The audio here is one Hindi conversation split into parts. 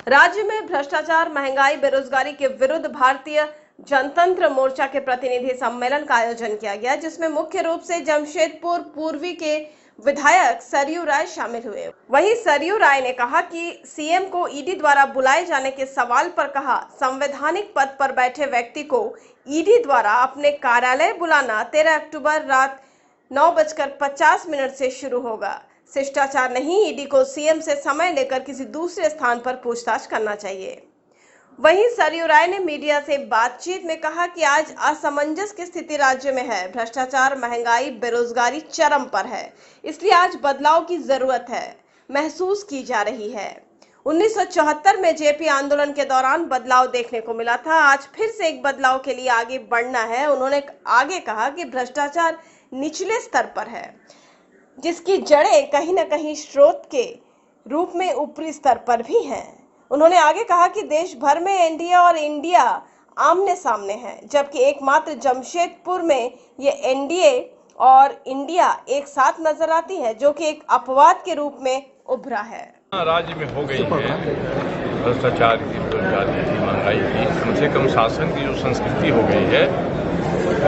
राज्य में भ्रष्टाचार, महंगाई, बेरोजगारी के विरुद्ध भारतीय जनतंत्र मोर्चा के प्रतिनिधि सम्मेलन का आयोजन किया गया, जिसमें मुख्य रूप से जमशेदपुर पूर्वी के विधायक सरयू राय शामिल हुए। वहीं सरयू राय ने कहा कि सीएम को ईडी द्वारा बुलाए जाने के सवाल पर कहा, संवैधानिक पद पर बैठे व्यक्ति को ईडी द्वारा अपने कार्यालय बुलाना 13 अक्टूबर रात 9:50 से शुरू होगा। शिष्टाचार नहीं, ईडी को सीएम से समय लेकर किसी दूसरे स्थान पर पूछताछ करना चाहिए। वहीं सरयू राय ने मीडिया से बातचीत में कहा कि आज असमंजस की स्थिति राज्य में है। भ्रष्टाचार, महंगाई, बेरोजगारी चरम पर है, इसलिए आज बदलाव की जरूरत है, महसूस की जा रही है। 1974 में जेपी आंदोलन के दौरान बदलाव देखने को मिला था, आज फिर से एक बदलाव के लिए आगे बढ़ना है। उन्होंने आगे कहा कि भ्रष्टाचार निचले स्तर पर है, जिसकी जड़ें कहीं न कहीं स्रोत के रूप में ऊपरी स्तर पर भी हैं। उन्होंने आगे कहा कि देश भर में एनडीए और इंडिया आमने सामने हैं, जबकि एकमात्र जमशेदपुर में ये एनडीए और इंडिया एक साथ नजर आती है, जो कि एक अपवाद के रूप में उभरा है। राज्य में हो गई है भ्रष्टाचार की, बेरोजगारी की, महंगाई की, कम से कम शासन की जो संस्कृति हो गई है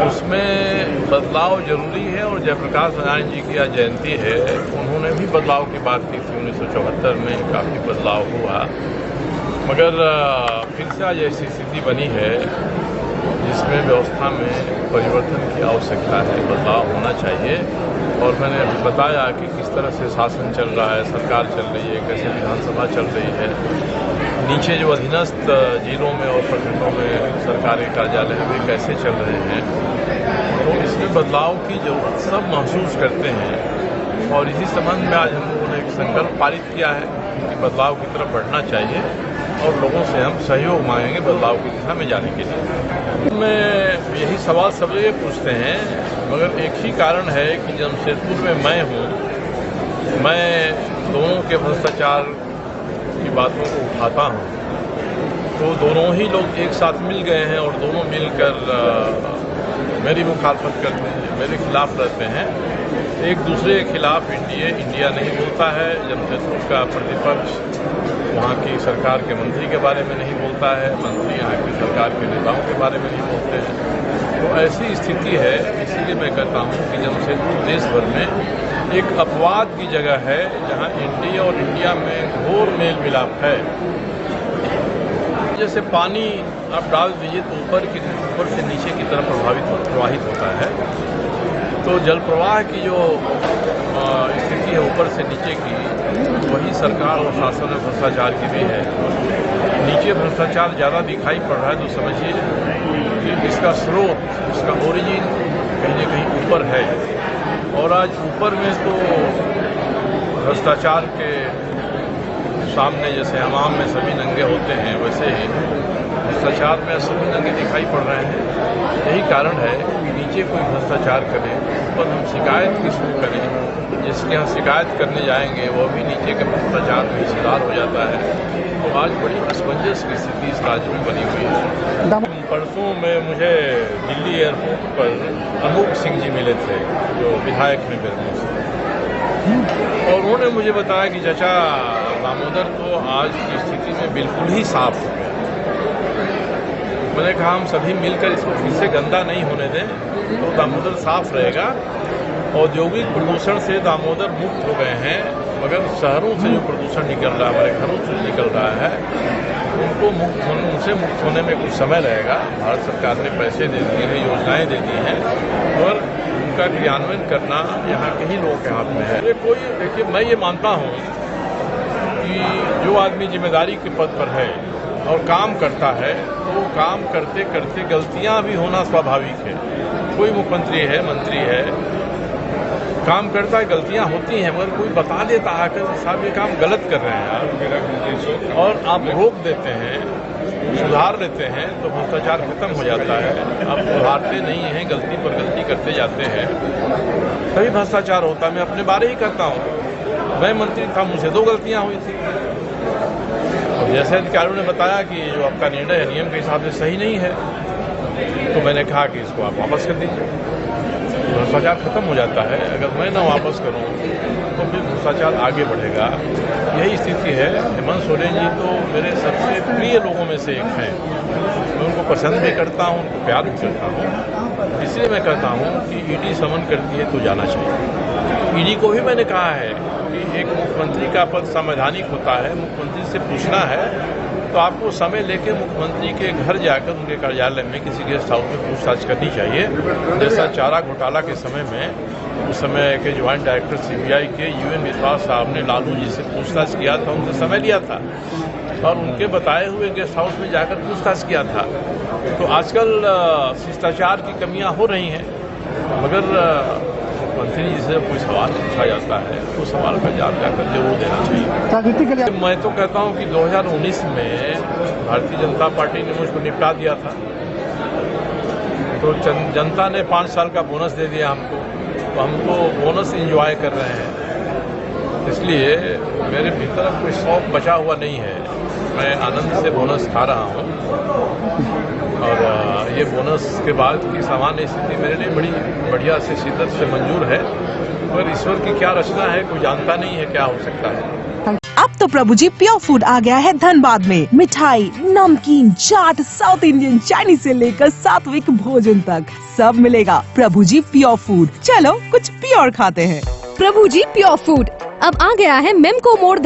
उसमें बदलाव जरूरी है। और जयप्रकाश नारायण जी की आज जयंती है, उन्होंने भी बदलाव की बात की थी। 1974 में काफ़ी बदलाव हुआ, मगर फिर से आज ऐसी स्थिति बनी है जिसमें व्यवस्था में परिवर्तन की आवश्यकता है, बदलाव होना चाहिए। और मैंने अभी बताया कि किस तरह से शासन चल रहा है, सरकार चल रही है, कैसे विधानसभा चल रही है, नीचे जो अधीनस्थ जिलों में और प्रखंडों में सरकारी कार्यालय वे कैसे चल रहे हैं। तो इसमें बदलाव की जरूरत सब महसूस करते हैं और इसी संबंध में आज हम लोगों ने एक संकल्प पारित किया है कि बदलाव की तरफ बढ़ना चाहिए और लोगों से हम सहयोग मांगेंगे बदलाव की दिशा में जाने के लिए। मैं यही सवाल सब ये पूछते हैं, मगर एक ही कारण है कि जमशेदपुर में मैं हूँ, मैं दोनों के भ्रष्टाचार की बातों को उठाता हूँ। तो दोनों ही लोग एक साथ मिल गए हैं और दोनों मिलकर मेरी मुखालफत करते हैं, मेरे खिलाफ रहते हैं। एक दूसरे के खिलाफ इंडिया नहीं बोलता है, जमशेदपुर का प्रतिपक्ष वहाँ की सरकार के मंत्री के बारे में नहीं बोलता है, मंत्री यहाँ की सरकार के नेताओं के बारे में नहीं बोलते हैं। तो ऐसी स्थिति है, इसीलिए मैं कहता हूँ कि जमशेदपुर देश भर में एक अपवाद की जगह है जहाँ इंडिया और इंडिया में घोर मेल मिलाप है। जैसे पानी आप डाल दीजिए तो ऊपर से नीचे की तरफ प्रवाहित होता है। तो जल प्रवाह की जो स्थिति है ऊपर से नीचे की, वही सरकार और शासन में भ्रष्टाचार की भी है। नीचे भ्रष्टाचार ज़्यादा दिखाई पड़ रहा है तो समझिए कि इसका स्रोत, इसका ओरिजिन कहीं न कहीं ऊपर है। और आज ऊपर में तो भ्रष्टाचार के सामने जैसे हमाम में सभी नंगे होते हैं, वैसे ही भ्रष्टाचार में सभी नंगे दिखाई पड़ रहे हैं। यही कारण है कि नीचे कोई भ्रष्टाचार करे और हम शिकायत किसको करें। जिसके यहाँ शिकायत करने जाएंगे वो भी नीचे के भ्रष्टाचार में हिस्सेदार हो जाता है। तो आज बड़ी असमंजस की स्थिति इस राज्य में बनी हुई है। परसों में मुझे दिल्ली एयरपोर्ट पर अनूप सिंह जी मिले थे, जो विधायक हैं बेरमो से, और उन्होंने मुझे बताया कि चाचा दामोदर तो आज की स्थिति में बिल्कुल ही साफ हो गया। मैंने कहा हम सभी मिलकर इसको फिर से गंदा नहीं होने दें तो दामोदर साफ रहेगा। औद्योगिक प्रदूषण से दामोदर मुक्त हो गए हैं, मगर शहरों से जो प्रदूषण निकल रहा है, हमारे घरों से निकल रहा है, उनसे मुक्त होने में कुछ समय रहेगा। भारत सरकार ने पैसे दे दिए हैं, योजनाएं दे दी हैं, और उनका क्रियान्वयन करना यहाँ के ही लोगों के हाथ में है। देखिए, मैं ये मानता हूँ कि जो आदमी जिम्मेदारी के पद पर है और काम करता है, तो काम करते करते गलतियाँ भी होना स्वाभाविक है। कोई मुख्यमंत्री है, मंत्री है, काम करता है, गलतियां होती हैं, मगर कोई बता देता है कि साहब ये काम गलत कर रहे हैं आप, और आप रोक देते हैं, सुधार देते हैं, तो भ्रष्टाचार खत्म हो जाता है। आप सुधारते नहीं हैं, गलती पर गलती करते जाते हैं, तभी भ्रष्टाचार होता है। मैं अपने बारे ही करता हूँ, मैं मंत्री था, मुझे 2 गलतियाँ हुई थी। और जैसे अधिकारियों ने बताया कि जो आपका निर्णय है नियम के हिसाब से सही नहीं है, तो मैंने कहा कि इसको आप वापस कर दीजिए। भ्रष्टाचार खत्म हो जाता है, अगर मैं ना वापस करूं तो फिर भ्रष्टाचार आगे बढ़ेगा। यही स्थिति है। हेमंत सोरेन जी तो मेरे सबसे प्रिय लोगों में से एक हैं। मैं उनको पसंद भी करता हूं, उनको प्यार भी करता हूं। इसलिए मैं कहता हूं कि ईडी समन करती है तो जाना चाहिए। ईडी को भी मैंने कहा है कि एक मुख्यमंत्री का पद संवैधानिक होता है, मुख्यमंत्री से पूछना है तो आपको समय लेके मुख्यमंत्री के घर जाकर उनके कार्यालय में किसी गेस्ट हाउस में पूछताछ करनी चाहिए। जैसा चारा घोटाला के समय में उस समय के ज्वाइंट डायरेक्टर सीबीआई के यूएन विश्वास साहब ने लालू जी से पूछताछ किया था, उनसे समय लिया था और उनके बताए हुए गेस्ट हाउस में जाकर पूछताछ किया था। तो आजकल शिष्टाचार की कमियां हो रही हैं, मगर मुख्यमंत्री जी से कोई सवाल पूछा जाता है तो सवाल का जवाब जाकर जरूर देना चाहिए। मैं तो कहता हूं कि 2019 में भारतीय जनता पार्टी ने मुझको निपटा दिया था, तो जनता ने 5 साल का बोनस दे दिया हमको, तो हम तो बोनस एंजॉय कर रहे हैं। इसलिए मेरे भीतर कोई शौक बचा हुआ नहीं है, मैं आनंद से बोनस खा रहा हूँ। और ये बोनस के बाद की सामान्य स्थिति मेरे लिए बड़ी बढ़िया से शिद्दत से मंजूर है, मगर ईश्वर की क्या रचना है कोई जानता नहीं है क्या हो सकता है। अब तो प्रभु जी प्योर फूड आ गया है धनबाद में। मिठाई, नमकीन, चाट, साउथ इंडियन, चाइनीज से लेकर सात्विक भोजन तक सब मिलेगा। प्रभु जी प्योर फूड, चलो कुछ प्योर खाते हैं। प्रभु जी प्योर फूड अब आ गया है मेमको मोड़